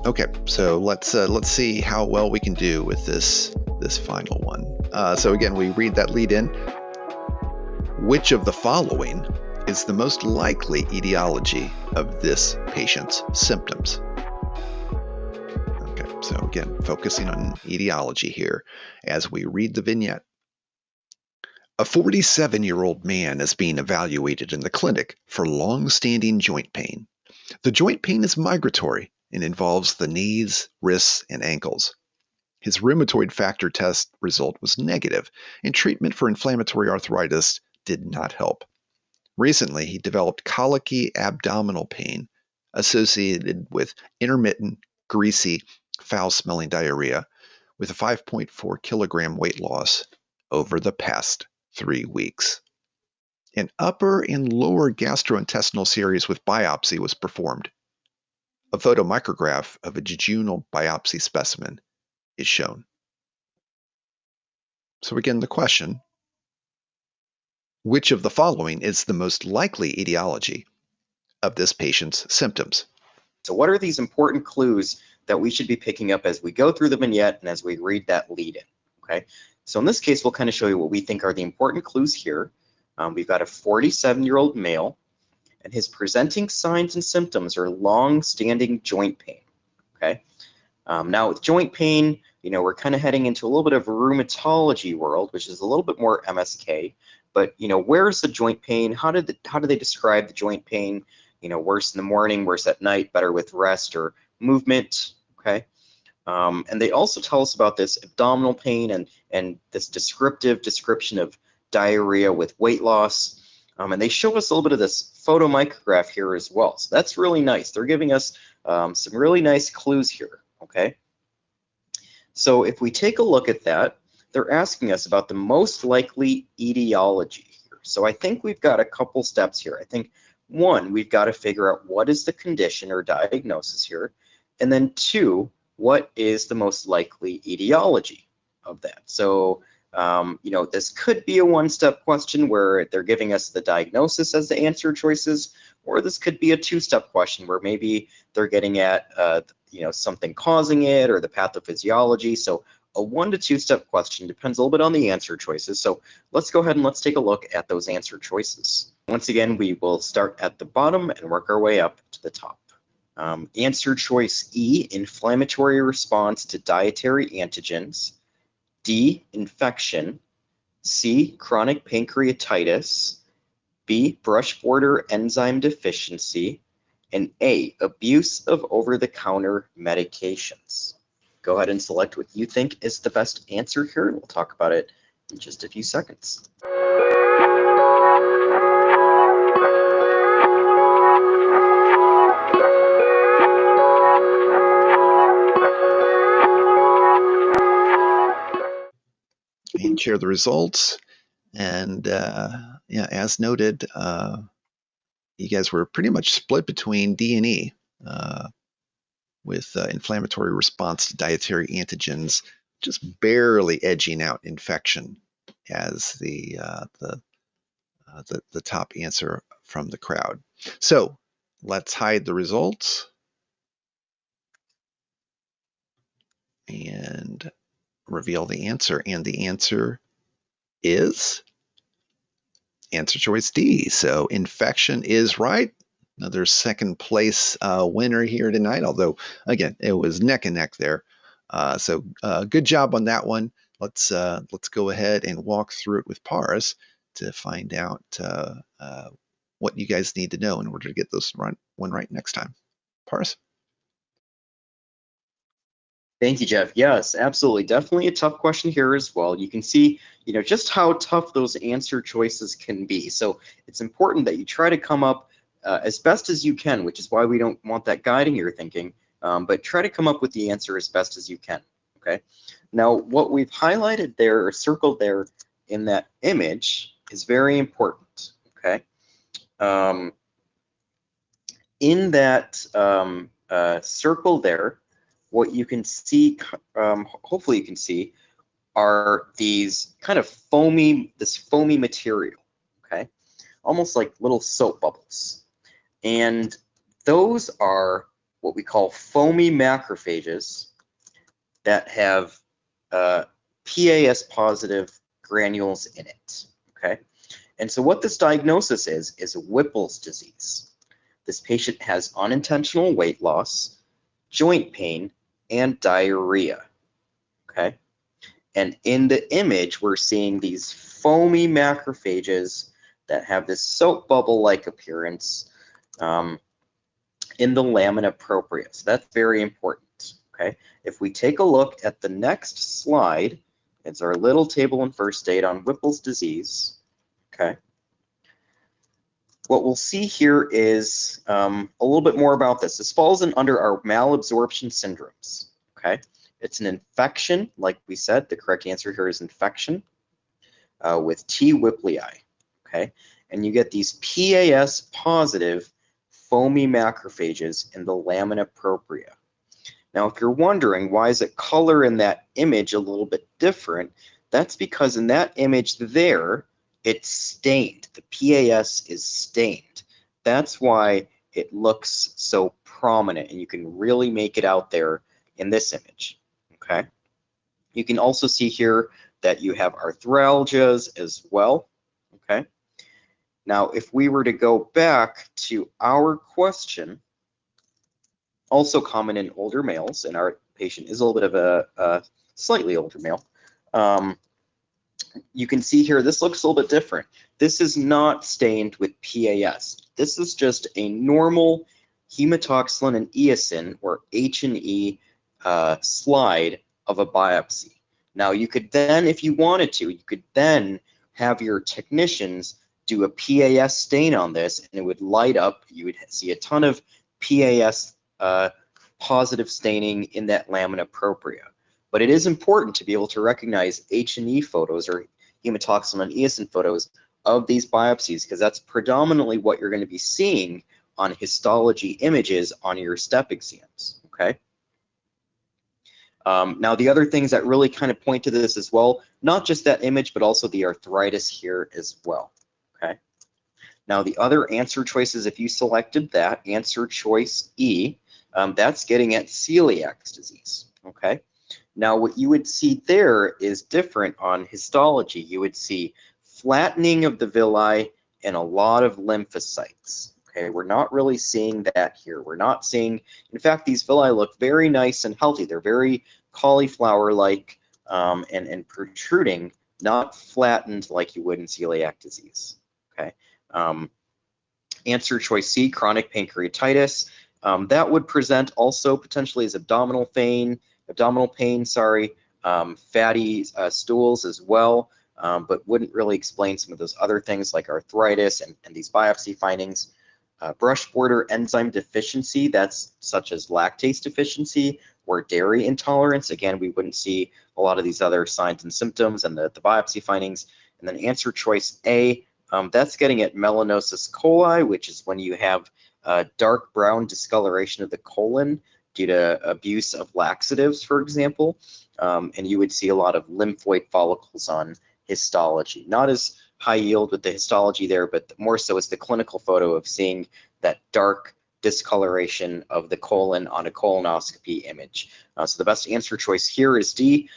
Okay, so let's see how well we can do with this final one. So again, we read that lead in. Which of the following is the most likely etiology of this patient's symptoms? Okay, so again, focusing on etiology here as we read the vignette. A 47-year-old man is being evaluated in the clinic for long-standing joint pain. The joint pain is migratory and involves the knees, wrists, and ankles. His rheumatoid factor test result was negative, and treatment for inflammatory arthritis did not help. Recently, he developed colicky abdominal pain associated with intermittent, greasy, foul-smelling diarrhea with a 5.4 kilogram weight loss over the past 3 weeks. An upper and lower gastrointestinal series with biopsy was performed. A photomicrograph of a jejunal biopsy specimen is shown. So again, the question, which of the following is the most likely etiology of this patient's symptoms? So what are these important clues that we should be picking up as we go through the vignette and as we read that lead in? Okay, so in this case, we'll kind of show you what we think are the important clues here. We've got a 47-year-old male, and his presenting signs and symptoms are long-standing joint pain. Okay, now with joint pain, we're kind of heading into a little bit of a rheumatology world, which is a little bit more MSK. But where's the joint pain? How do they describe the joint pain? Worse in the morning, worse at night, better with rest or movement. Okay, and they also tell us about this abdominal pain and this description of diarrhea with weight loss. And they show us a little bit of this photomicrograph here as well. So that's really nice. They're giving us some really nice clues here. Okay, so if we take a look at that, they're asking us about the most likely etiology here. So I think we've got a couple steps here. I think one, we've got to figure out what is the condition or diagnosis here, and then two, what is the most likely etiology of that? So this could be a one-step question where they're giving us the diagnosis as the answer choices, or this could be a two-step question where maybe they're getting at something causing it or the pathophysiology. So a 1 to 2 step question depends a little bit on the answer choices. So let's go ahead and let's take a look at those answer choices. Once again, we will start at the bottom and work our way up to the top. Answer choice E, inflammatory response to dietary antigens. D, infection. C, chronic pancreatitis. B, brush border enzyme deficiency. And A, abuse of over-the-counter medications. Go ahead and select what you think is the best answer here, and we'll talk about it in just a few seconds. And share the results. And yeah, as noted, you guys were pretty much split between D and E, with inflammatory response to dietary antigens just barely edging out infection as the top answer from the crowd. So let's hide the results and reveal the answer. And the answer is answer choice D. So infection is right. Another second place winner here tonight, although again it was neck and neck there. So good job on that one. Let's go ahead and walk through it with Paris to find out what you guys need to know in order to get this one right next time. Paris. Thank you, Jeff. Yes, absolutely. Definitely a tough question here as well. You can see, just how tough those answer choices can be. So it's important that you try to come up as best as you can, which is why we don't want that guiding your thinking, but try to come up with the answer as best as you can. Okay. Now, what we've highlighted there or circled there in that image is very important. Okay. In that circle there, what you can see, hopefully you can see, are these kind of foamy material, okay? Almost like little soap bubbles. And those are what we call foamy macrophages that have PAS positive granules in it, okay? And so what this diagnosis is Whipple's disease. This patient has unintentional weight loss, joint pain, and diarrhea, okay? And in the image, we're seeing these foamy macrophages that have this soap bubble-like appearance in the lamina propria. So that's very important, okay? If we take a look at the next slide, it's our little table in first aid on Whipple's disease, okay? What we'll see here is a little bit more about this. This falls in under our malabsorption syndromes, okay? It's an infection, like we said. The correct answer here is infection with T. Whipplei, okay? And you get these PAS positive foamy macrophages in the lamina propria. Now, if you're wondering why is the color in that image a little bit different, that's because in that image there, it's stained. The PAS is stained. That's why it looks so prominent, and you can really make it out there in this image, okay? You can also see here that you have arthralgias as well, okay? Now, if we were to go back to our question, also common in older males, and our patient is a little bit of a slightly older male, you can see here, this looks a little bit different. This is not stained with PAS. This is just a normal hematoxylin and eosin, or H&E slide of a biopsy. Now, you could then, if you wanted to, you could then have your technicians do a PAS stain on this, and it would light up. You would see a ton of PAS positive staining in that lamina propria. But it is important to be able to recognize H&E photos or hematoxylin and eosin photos of these biopsies, because that's predominantly what you're going to be seeing on histology images on your step exams, okay? Now, the other things that really kind of point to this as well, not just that image, but also the arthritis here as well, okay? Now, the other answer choices, if you selected that, answer choice E, that's getting at celiac disease, okay? Now, what you would see there is different on histology. You would see flattening of the villi and a lot of lymphocytes. Okay, we're not really seeing that here. We're not seeing, in fact, these villi look very nice and healthy. They're very cauliflower-like and protruding, not flattened like you would in celiac disease. Okay, answer choice C, chronic pancreatitis. That would present also potentially as abdominal pain, fatty stools as well, but wouldn't really explain some of those other things like arthritis and these biopsy findings. Brush border enzyme deficiency, that's such as lactase deficiency or dairy intolerance. Again, we wouldn't see a lot of these other signs and symptoms and the biopsy findings. And then answer choice A, that's getting at melanosis coli, which is when you have dark brown discoloration of the colon due to abuse of laxatives, for example, and you would see a lot of lymphoid follicles on histology. Not as high yield with the histology there, but more so as the clinical photo of seeing that dark discoloration of the colon on a colonoscopy image. So the best answer choice here is D.